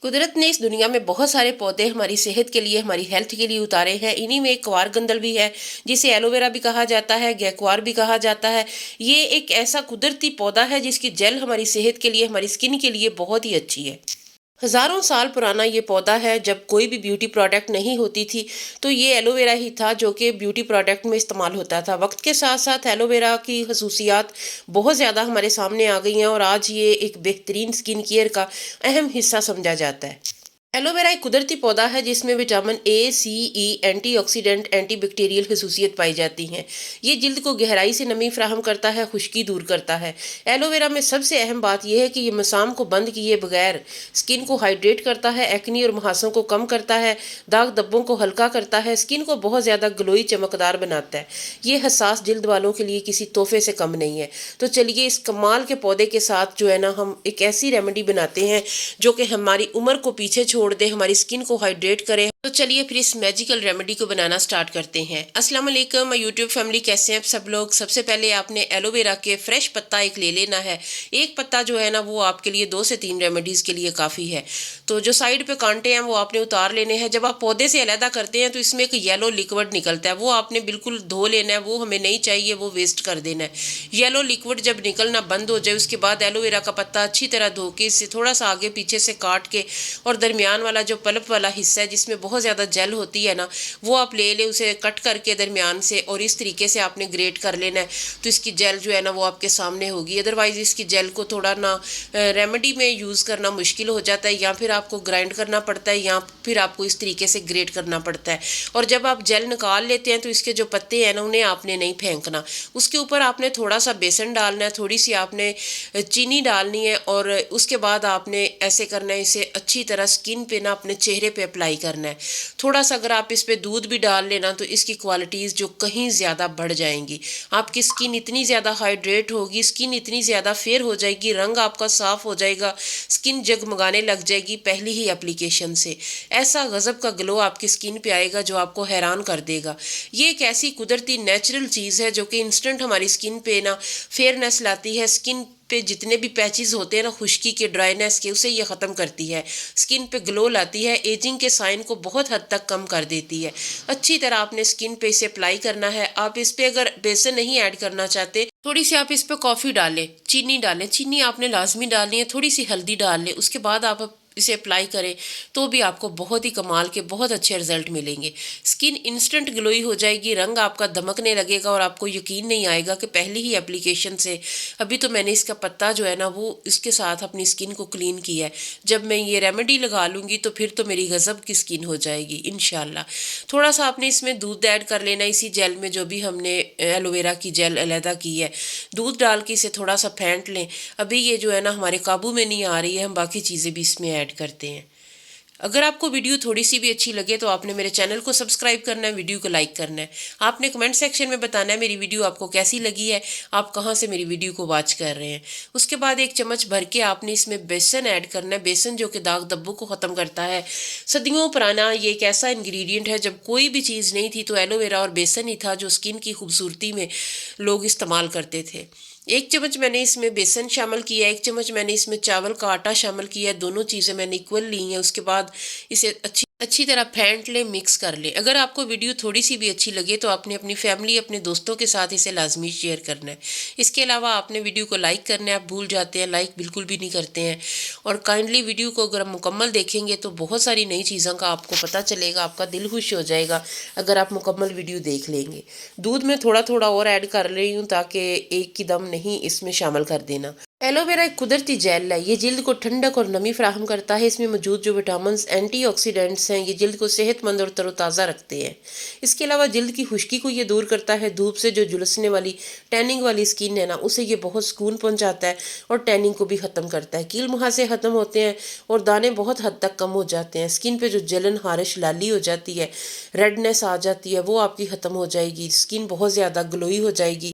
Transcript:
कुदरत ने इस दुनिया में बहुत सारे पौधे हमारी सेहत के लिए, हमारी हेल्थ के लिए उतारे हैं। इन्हीं में एक क्वार गंदल भी है, जिसे एलोवेरा भी कहा जाता है, गैक्वार भी कहा जाता है। ये एक ऐसा कुदरती पौधा है जिसकी जेल हमारी सेहत के लिए, हमारी स्किन के लिए बहुत ही अच्छी है। हजारों साल पुराना ये पौधा है। जब कोई भी ब्यूटी प्रोडक्ट नहीं होती थी तो ये एलोवेरा ही था जो कि ब्यूटी प्रोडक्ट में इस्तेमाल होता था। वक्त के साथ साथ एलोवेरा की खसूसियात बहुत ज़्यादा हमारे सामने आ गई हैं और आज ये एक बेहतरीन स्किन केयर का अहम हिस्सा समझा जाता है। एलोवेरा एक कुदरती पौधा है जिसमें vitamin A, C, E, antioxidant, antibacterial खसूसियत पाई जाती हैं। ये जिल्द को गहराई से नमी फराहम करता है, खुश्की दूर करता है। एलोवेरा में सबसे अहम बात यह है कि ये मसाम को बंद किए बगैर स्किन को हाइड्रेट करता है, एक्नी और मुहासों को कम करता है, दाग धब्बों को हल्का करता है, स्किन को बहुत ज़्यादा ग्लोई चमकदार बनाता है। ये हसास जिल्द वालों के लिए किसी तोहफे से कम नहीं है। तो चलिए इस कमाल के पौधे के साथ जो है ना, हम एक ऐसी रेमेडी बनाते हैं जो कि हमारी उम्र को पीछे छोड़ दे, हमारी स्किन को हाइड्रेट करे। तो चलिए फिर इस मैजिकल रेमेडी को बनाना स्टार्ट करते हैं। अस्सलाम वालेकुम यूट्यूब फैमिली, कैसे हैं आप सब लोग। सबसे पहले आपने एलोवेरा के फ्रेश पत्ता एक ले लेना है। एक पत्ता जो है ना वो आपके लिए 2 से 3 रेमेडीज़ के लिए काफ़ी है। तो जो साइड पे कांटे हैं वो आपने उतार लेने हैं। जब आप पौधे से अलहदा करते हैं तो इसमें एक येलो लिक्विड निकलता है, वो आपने बिल्कुल धो लेना है। वो हमें नहीं चाहिए, वो वेस्ट कर देना है। येलो लिक्विड जब निकलना बंद हो जाए उसके बाद एलोवेरा का पत्ता अच्छी तरह धो के इससे थोड़ा सा आगे पीछे से काट के और दरमियान वाला जो पल्प वाला हिस्सा है जिसमें बहुत ज़्यादा जेल होती है ना, वो आप ले ले, उसे कट करके दरमियान से और इस तरीके से आपने ग्रेट कर लेना है। तो इसकी जेल जो है ना वो आपके सामने होगी। अदरवाइज़ इसकी जेल को थोड़ा ना रेमेडी में यूज़ करना मुश्किल हो जाता है, या फिर आपको ग्राइंड करना पड़ता है, या फिर आपको इस तरीके से ग्रेट करना पड़ता है। और जब आप जेल निकाल लेते हैं तो इसके जो पत्ते हैं ना उन्हें आपने नहीं फेंकना। उसके ऊपर आपने थोड़ा सा बेसन डालना है, थोड़ी सी आपने चीनी डालनी है और उसके बाद आपने ऐसे करना है, इसे अच्छी तरह स्किन पे ना अपने चेहरे पे अप्लाई करना है। थोड़ा सा अगर आप इस पे दूध भी डाल लेना तो इसकी क्वालिटीज़ जो कहीं ज़्यादा बढ़ जाएंगी। आपकी स्किन इतनी ज़्यादा हाइड्रेट होगी, स्किन इतनी ज़्यादा फेयर हो जाएगी, रंग आपका साफ़ हो जाएगा, स्किन जगमगाने लग जाएगी पहली ही एप्लीकेशन से। ऐसा गज़ब का ग्लो आपकी स्किन पे आएगा जो आपको हैरान कर देगा। ये एक ऐसी कुदरती नेचुरल चीज़ है जो कि इंस्टेंट हमारी स्किन पे ना फेयरनेस लाती है। स्किन पे जितने भी पैचेस होते हैं ना खुश्की के, ड्राइनेस के, उसे ये ख़त्म करती है। स्किन पे ग्लो लाती है, एजिंग के साइन को बहुत हद तक कम कर देती है। अच्छी तरह आपने स्किन पे इसे अप्लाई करना है। आप इस पे अगर बेसन नहीं ऐड करना चाहते, थोड़ी सी आप इस पे कॉफ़ी डालें, चीनी डालें, चीनी आपने लाजमी डालनी है, थोड़ी सी हल्दी डाल लें, उसके बाद आप इसे अप्लाई करें तो भी आपको बहुत ही कमाल के बहुत अच्छे रिजल्ट मिलेंगे। स्किन इंस्टेंट ग्लोई हो जाएगी, रंग आपका दमकने लगेगा और आपको यकीन नहीं आएगा कि पहली ही एप्लीकेशन से, अभी तो मैंने इसका पत्ता जो है ना वो इसके साथ अपनी स्किन को क्लीन किया है, जब मैं ये रेमेडी लगा लूँगी तो फिर तो मेरी गज़ब की स्किन हो जाएगी इंशाल्लाह। थोड़ा सा आपने इसमें दूध ऐड कर लेना, इसी जेल में जो भी हमने एलोवेरा की जेल अलहदा की है, दूध डाल के इसे थोड़ा सा फेंट लें। अभी ये जो है ना हमारे काबू में नहीं आ रही है, हम बाकी चीज़ें भी इसमें ऐड करते हैं। अगर आपको वीडियो थोड़ी सी भी अच्छी लगे तो आपने मेरे चैनल को सब्सक्राइब करना है, वीडियो को लाइक करना है। आपने कमेंट सेक्शन में बताना है मेरी वीडियो आपको कैसी लगी है, आप कहाँ से मेरी वीडियो को वॉच कर रहे हैं। उसके बाद 1 चम्मच भर के आपने इसमें बेसन ऐड करना है, बेसन जो कि दाग धब्बों को ख़त्म करता है। सदियों पुराना ये एक ऐसा इंग्रेडिएंट है, जब कोई भी चीज़ नहीं थी तो एलोवेरा और बेसन ही था जो स्किन की खूबसूरती में लोग इस्तेमाल करते थे। 1 चम्मच मैंने इसमें बेसन शामिल किया है, 1 चम्मच मैंने इसमें चावल का आटा शामिल किया है। दोनों चीज़ें मैंने इक्वल ली हैं। उसके बाद इसे अच्छी अच्छी तरह फेंट लें, मिक्स कर लें। अगर आपको वीडियो थोड़ी सी भी अच्छी लगे तो आपने अपनी फैमिली, अपने दोस्तों के साथ इसे लाजमी शेयर करना है। इसके अलावा आपने वीडियो को लाइक करना है, आप भूल जाते हैं, लाइक बिल्कुल भी नहीं करते हैं। और काइंडली वीडियो को अगर मुकम्मल देखेंगे तो बहुत सारी नई चीज़ों का आपको पता चलेगा, आपका दिल खुश हो जाएगा अगर आप मुकम्मल वीडियो देख लेंगे। दूध में थोड़ा थोड़ा और ऐड कर रही हूँ ताकि एक ही दम नहीं इसमें शामिल कर देना। एलोवेरा एक कुदरती जेल है, ये जिल्द को ठंडक और नमी फराहम करता है। इसमें मौजूद जो विटामिन, एंटीऑक्सीडेंट्स हैं, ये जिल्द को सेहतमंद और तरोताज़ा रखते हैं। इसके अलावा जिल्द की खुश्की को ये दूर करता है। धूप से जो झुलसने वाली टैनिंग वाली स्किन है ना, उसे ये बहुत सुकून पहुंचाता है और टैनिंग को भी ख़त्म करता है। कील मुहासे ख़त्म होते हैं और दाने बहुत हद तक कम हो जाते हैं। स्किन पे जो जलन, हारिश, लाली हो जाती है, रेडनेस आ जाती है, वो आपकी ख़त्म हो जाएगी। स्किन बहुत ज़्यादा ग्लोई हो जाएगी।